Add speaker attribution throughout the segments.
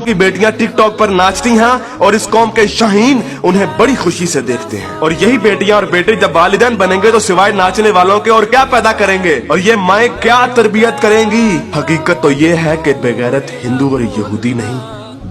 Speaker 1: की बेटियां टिकटॉक पर नाचती हैं और इस कौम के शाहीन उन्हें बड़ी खुशी से देखते हैं। और यही बेटियां और बेटे जब वालिदैन बनेंगे तो सिवाय नाचने वालों के और क्या पैदा करेंगे, और ये माएँ क्या तरबियत करेंगी। हकीकत तो ये है कि बेगैरत हिंदू और यहूदी नहीं,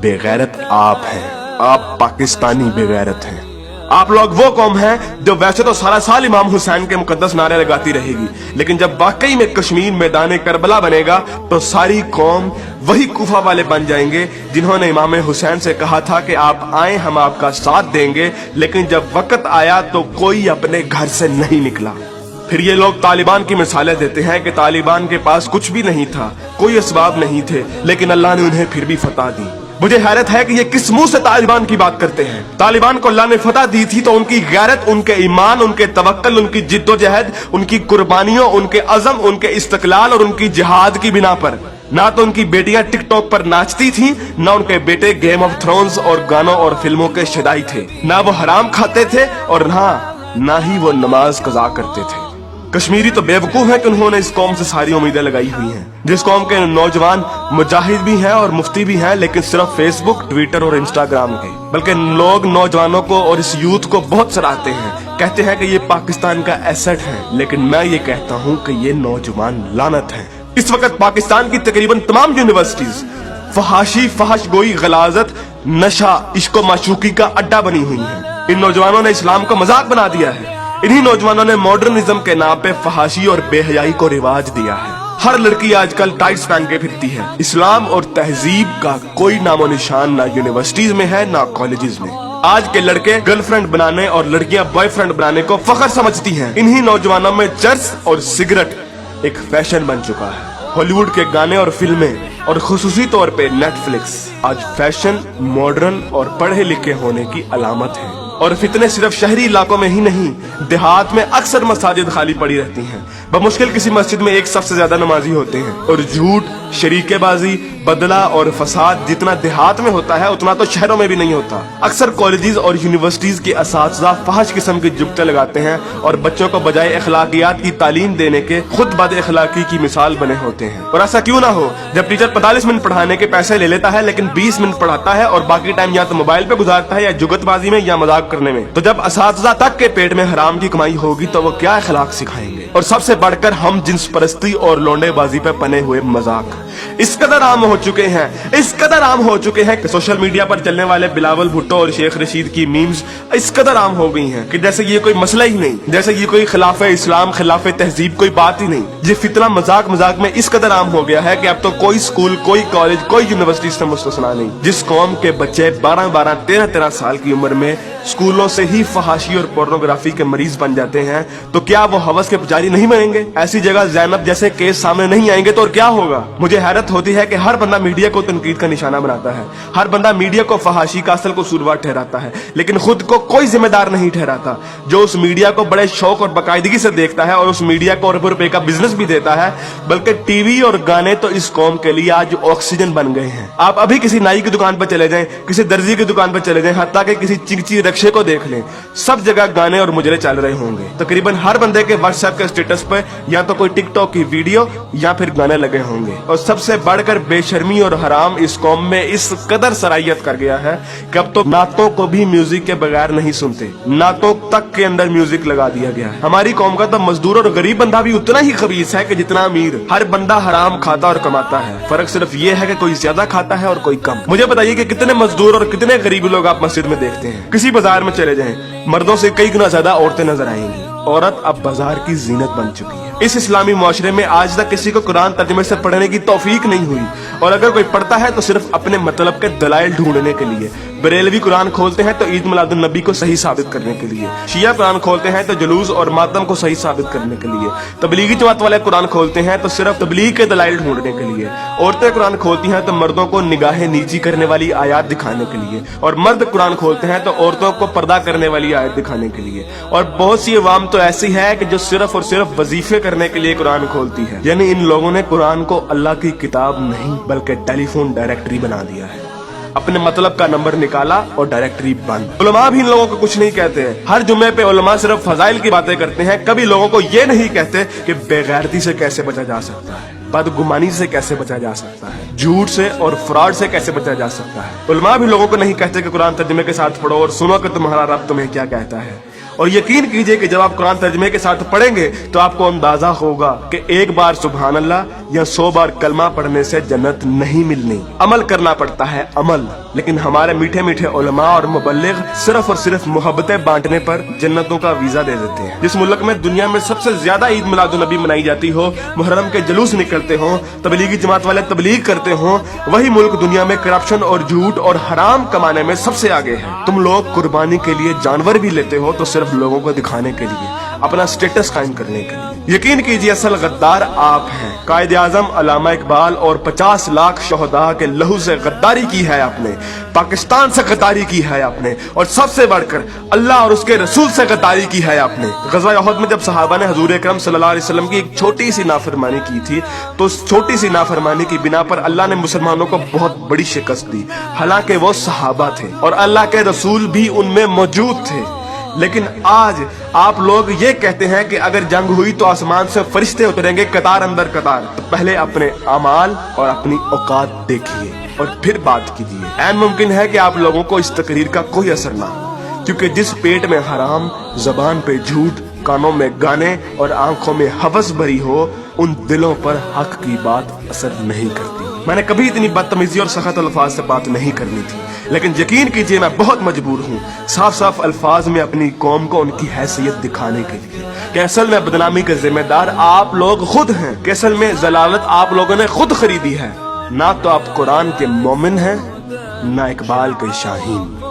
Speaker 1: बेगैरत आप हैं। आप पाकिस्तानी बेगैरत हैं। आप लोग वो कौम हैं जो वैसे तो सारा साल इमाम हुसैन के मुकद्दस नारे लगाती रहेगी, लेकिन जब वाकई में कश्मीर मैदान करबला बनेगा तो सारी कौम वही कूफा वाले बन जाएंगे जिन्होंने इमाम हुसैन से कहा था कि आप आए हम आपका साथ देंगे, लेकिन जब वक्त आया तो कोई अपने घर से नहीं निकला। फिर ये लोग तालिबान की मिसालें देते हैं कि तालिबान के पास कुछ भी नहीं था, कोई असबाब नहीं थे, लेकिन अल्लाह ने उन्हें फिर भी फतह दी। मुझे हैरत है कि ये किस मुंह से तालिबान की बात करते हैं। तालिबान को अल्लाह ने फतह दी थी तो उनकी गैरत, उनके ईमान, उनके तवक्कल, उनकी जिद्दोजहद, उनकी कुर्बानियों, उनके अज़म, उनके इस्तक़लाल और उनकी जिहाद की बिना पर। ना तो उनकी बेटियां टिकटॉक पर नाचती थीं, ना उनके बेटे गेम ऑफ थ्रोन्स और गानों और फिल्मों के शदाई थे, ना वो हराम खाते थे और ना ही वो नमाज कज़ा करते थे। कश्मीरी तो बेवकूफ है कि उन्होंने इस कौम से सारी उम्मीदें लगाई हुई हैं, जिस कौम के नौजवान मुजाहिद भी हैं और मुफ्ती भी हैं, लेकिन सिर्फ फेसबुक, ट्विटर और इंस्टाग्राम के। बल्कि लोग नौजवानों को और इस यूथ को बहुत सराहते हैं, कहते हैं कि ये पाकिस्तान का एसेट है, लेकिन मैं ये कहता हूँ कि ये नौजवान लानत है। इस वक्त पाकिस्तान की तकरीबन तमाम यूनिवर्सिटीज फहाशी, फहश गोई, गलाजत, नशा, इश्क माशूकी का अड्डा बनी हुई है। इन नौजवानों ने इस्लाम को मजाक बना दिया है। इन्हीं नौजवानों ने मॉडर्निज्म के नाम पे फहाशी और बेहयाई को रिवाज दिया है। हर लड़की आजकल टाइट्स पहन के फिरती है। इस्लाम और तहजीब का कोई नामो निशान ना यूनिवर्सिटीज में है ना कॉलेजेस में। आज के लड़के गर्लफ्रेंड बनाने और लड़कियां बॉयफ्रेंड बनाने को फख्र समझती हैं। इन्हीं नौजवानों में चर्च और सिगरेट एक फैशन बन चुका है। हॉलीवुड के गाने और फिल्में और खुसूसी तौर पे नेटफ्लिक्स आज फैशन, मॉडर्न और पढ़े लिखे होने की अलामत है। और फितने सिर्फ शहरी इलाकों में ही नहीं, देहात में अक्सर मसाजिद खाली पड़ी रहती हैं। बमुश्किल किसी मस्जिद में एक सबसे ज्यादा नमाजी होते हैं। और झूठ, शरीकेबाजी, बदला और फसाद जितना देहात में होता है उतना तो शहरों में भी नहीं होता। अक्सर कॉलेजेस और यूनिवर्सिटीज के असातिज़ा फहश किस्म की जुगते लगाते हैं और बच्चों को बजाय अखलाकियात की तालीम देने के खुद बद अखलाकी की मिसाल बने होते हैं। और ऐसा क्यों ना हो, जब टीचर 45 मिनट पढ़ाने के पैसे ले लेता है लेकिन 20 मिनट पढ़ाता है और बाकी टाइम या तो मोबाइल पे गुजारता है या जुगतबाजी में या मजाक करने में, तो जब असातिज़ा तक के पेट में हराम की कमाई होगी तो वो क्या अखलाक सिखाएंगे। और सबसे बढ़कर हम जिन्स परस्ती और लौंडेबाजी पे पने हुए मजाक इस कदर आम हो चुके हैं कि सोशल मीडिया पर चलने वाले बिलावल भुट्टो और शेख रशीद की मीम्स इस कदर आम हो गई हैं कि जैसे ये कोई मसला ही नहीं, जैसे ये कोई खिलाफे इस्लाम, खिलाफे तहजीब कोई बात ही नहीं। ये फितना मजाक में इस कदर आम हो गया है कि अब तो कोई स्कूल, कोई कॉलेज, कोई यूनिवर्सिटी से मुस्तस्ना नहीं। जिस कौम के बच्चे 12-12, 13-13 साल की उम्र में स्कूलों से ही फहाशी और पोर्नोग्राफी के मरीज बन जाते हैं, तो क्या वो हवस के पुजारी नहीं बनेंगे? ऐसी जगह ज़ैनब जैसे केस सामने नहीं आएंगे तो और क्या होगा? मुझे हैरत होती है कि हर बंदा मीडिया को तनकीद का निशाना बनाता है, हर बंदा मीडिया को फहाशी का असल कसूरवार ठहराता है, लेकिन खुद को कोई जिम्मेदार नहीं ठहराता, जो उस मीडिया को बड़े शौक और बाकायदगी से देखता है और उस मीडिया को अरबों रुपए का बिजनेस भी देता है। बल्कि टीवी और गाने तो इस कौम के लिए आज ऑक्सीजन बन गए हैं। आप अभी किसी नाई की दुकान पर चले जाएं, किसी दर्जी की दुकान पर चले जाएं, हत्ता कि किसी चिंची रिक्शे को देख लें, सब जगह गाने और मुजरे चल रहे होंगे। तकरीबन हर बंदे के व्हाट्सएप के स्टेटस पर या तो कोई टिकटॉक की वीडियो या फिर गाने लगे होंगे। और सबसे बढ़कर बेशर्मी और हराम इस कौम में इस कदर सराहियत कर गया है कि अब तो नातों को भी म्यूजिक के बगैर नहीं सुनते, नातों तक के अंदर म्यूजिक लगा दिया गया है। हमारी कौम का तो मजदूर और गरीब बंदा भी उतना ही खबीस है कि जितना अमीर। हर बंदा हराम खाता और कमाता है, फर्क सिर्फ ये है कि कोई ज्यादा खाता है और कोई कम। मुझे बताइए कि कितने मजदूर और कितने गरीब लोग आप मस्जिद में देखते हैं? किसी बाजार में चले जाएं, मर्दों से कई गुना ज्यादा औरतें नजर आएंगी। औरत अब बाजार की जीनत बन चुकी है। इस इस्लामी मुआशरे में आज तक किसी को कुरान तर्जुमे से पढ़ने की तौफीक नहीं हुई, और अगर कोई पढ़ता है तो सिर्फ अपने मतलब के दलाइल ढूंढने के लिए। बरेलवी कुरान खोलते हैं तो ईद मिलादुन नबी को सही साबित करने के लिए, शिया कुरान खोलते हैं तो जुलूस और मातम को सही साबित करने के लिए, तबलीगी जमात वाले कुरान खोलते हैं तो सिर्फ तबलीग के दलाइल ढूंढने के लिए, औरतें कुरान खोलती हैं तो मर्दों को निगाहें नीची करने वाली आयत दिखाने के लिए, और मर्द कुरान खोलते हैं तो औरतों को पर्दा करने वाली आयत दिखाने के लिए। और बहुत सी अवाम तो ऐसी है कि जो सिर्फ और सिर्फ वजीफे करने के लिए कुरान खोलती है। यानी इन लोगों ने कुरान को अल्लाह की किताब नहीं बल्कि टेलीफोन डायरेक्टरी बना दिया है। अपने मतलब का नंबर निकाला और डायरेक्टरी बंद। उलमा भी इन लोगों को कुछ नहीं कहते हैं। हर जुम्मे पे उलमा सिर्फ फजाइल की बातें करते हैं, कभी लोगों को ये नहीं कहते कि बेगैरती से कैसे बचा जा सकता है। बदगुमानी से कैसे बचा जा सकता है, झूठ से और फ्रॉड से कैसे बचा जा सकता है। उलमा भी लोगों को नहीं कहते कि कुरान तर्जुमे के साथ पढ़ो और सुनो कि तुम्हारा रब तुम्हें क्या कहता है। और यकीन कीजिए कि जब आप कुरान तर्जुमे के साथ पढ़ेंगे तो आपको अंदाजा होगा कि एक बार सुभान अल्लाह या 100 बार कलमा पढ़ने से जन्नत नहीं मिलनी। अमल करना पड़ता है, अमल। लेकिन हमारे मीठे मीठे उलमा और मुबल्लिग सिर्फ और सिर्फ मोहब्बतें बांटने पर जन्नतों का वीजा दे देते हैं। जिस मुल्क में दुनिया में सबसे ज्यादा ईद मिलादुन नबी मनाई जाती हो, मुहर्रम के जुलूस निकलते हो, तबलीगी जमात वाले तबलीग करते हो, वही मुल्क दुनिया में करप्शन और झूठ और हराम कमाने में सबसे आगे है। तुम लोग कुर्बानी के लिए जानवर भी लेते हो तो सिर्फ लोगों को दिखाने के लिए, अपना स्टेटस कायम करने के लिए। यकीन कीजिए असल गद्दार आप हैं। कायद आजम अल्लामा इकबाल और 50 लाख शोहदा के लहू से गद्दारी की है आपने, पाकिस्तान से गद्दारी की है आपने, और सबसे बढ़कर अल्लाह और उसके रसूल से गद्दारी की है आपने। ग़ज़वा उहद में जब सहाबा ने हुज़ूर अकरम सल्लल्लाहु अलैहि वसल्लम की एक छोटी सी नाफरमानी की थी तो उस छोटी सी नाफरमानी की बिना पर अल्लाह ने मुसलमानों को बहुत बड़ी शिकस्त दी। हालांकि वो सहाबा थे और अल्लाह के रसूल भी उनमें मौजूद थे। लेकिन आज आप लोग ये कहते हैं कि अगर जंग हुई तो आसमान से फरिश्ते उतरेंगे कतार अंदर कतार। तो पहले अपने अमाल और अपनी औकात देखिए और फिर बात कीजिए। ऐन मुमकिन है कि आप लोगों को इस तकरीर का कोई असर ना हो, क्योंकि जिस पेट में हराम, जबान पे झूठ, कानों में गाने और आंखों में हवस भरी हो, उन दिलों पर हक की बात असर नहीं करती। मैंने कभी इतनी बदतमीजी और सख्त अल्फाज से बात नहीं करनी थी, लेकिन यकीन कीजिए मैं बहुत मजबूर हूँ साफ साफ अल्फाज में अपनी कौम को उनकी हैसियत दिखाने के लिए कि असल में बदनामी के जिम्मेदार आप लोग खुद हैं, कि असल में जलालत आप लोगों ने खुद खरीदी है। ना तो आप कुरान के मोमिन हैं, ना इकबाल के शाहीन।